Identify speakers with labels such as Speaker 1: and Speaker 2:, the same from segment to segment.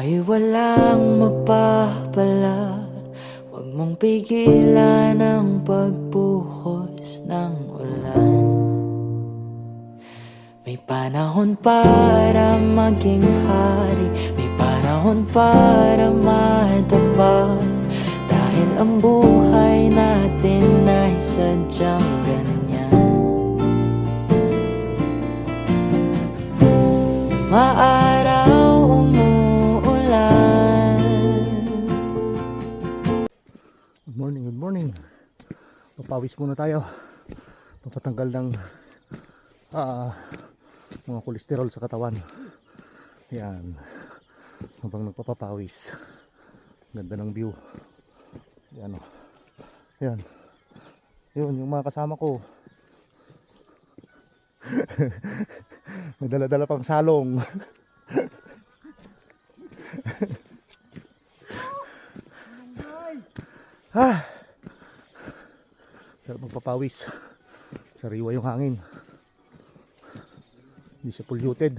Speaker 1: ay walang mapapala. Huwag mong pigilan ang pagbuhos ng ulan. May panahon para maging hari, may panahon para madapa. Dahil ang buhay natin ay sadyang ganyan. Maaraw umuulan.
Speaker 2: Good morning. Papawis muna tayo. Papatanggal ng mga kolesterol sa katawan. Yan. Habang nagpapapawis. Ganda ng view. Yan o. Yan. Yun, yung mga kasama ko. May dala-dala pang salong. Sarap magpapawis. Sariwa yung hangin. Hindi siya polluted.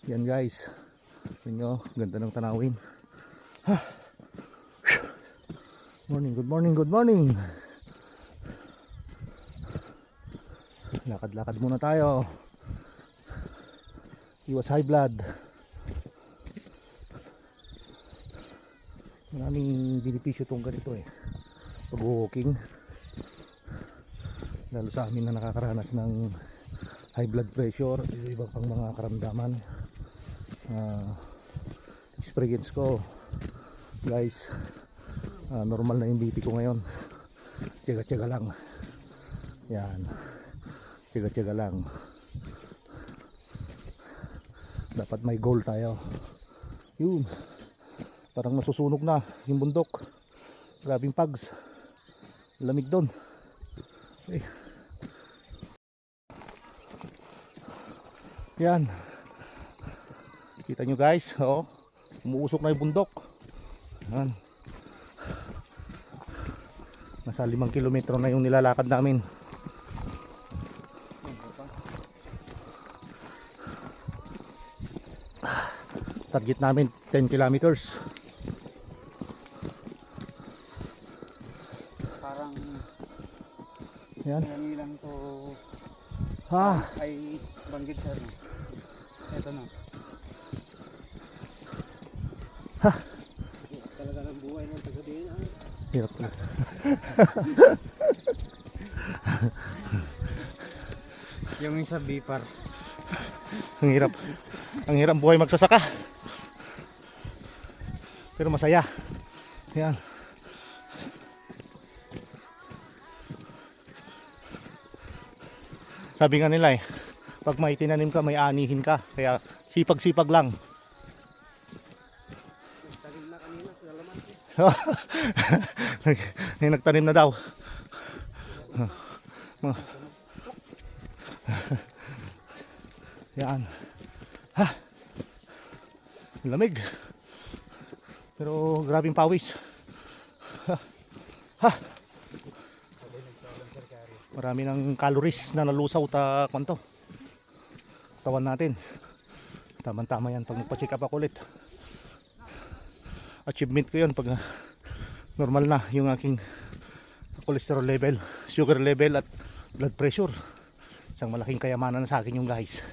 Speaker 2: Yan guys. Yan nyo, ganda ng tanawin. Morning, good morning, good morning. Lakad-lakad muna tayo. Iwas high blood. Maraming benepisyo itong ganito eh. Pag-walking. Lalo sa amin na nakakaranas ng high blood pressure, iba pang mga karamdaman. Experience ko guys, normal na yung BP ko ngayon. Tiyaga-tiyaga lang. Yan, tiyaga-tiyaga lang. Dapat may goal tayo. Yun, parang nasusunog na yung bundok. Grabing pags, lamig doon. Okay. Yan, kita nyo guys, umuusok na yung bundok. Yan. Nasa 5 kilometro na yung nilalakad namin. Target namin 10 kilometers.
Speaker 3: Parang
Speaker 2: yan
Speaker 3: lang to ay banggit sir. Ito na. Talaga ng buhay ng taga-diin.
Speaker 2: Hirap na.
Speaker 3: Yung isa bipar.
Speaker 2: Ang hirap. Ang hirap buhay magsasaka. Pero masaya. Yan. Sabi nga nila pag may tinanim ka, may anihin ka. Kaya sipag-sipag lang.
Speaker 3: Nagtanim na kanina sa laman.
Speaker 2: May nagtanim na daw. Yan. Lamig. Pero grabing pawis. Marami ng calories na nalusaw kwanto katawan natin. Tama-tama yan pag magpa-check up ako ulit. Achievement ko yun pag normal na yung aking cholesterol level, sugar level at blood pressure. Isang malaking kayamanan na sa akin yung guys.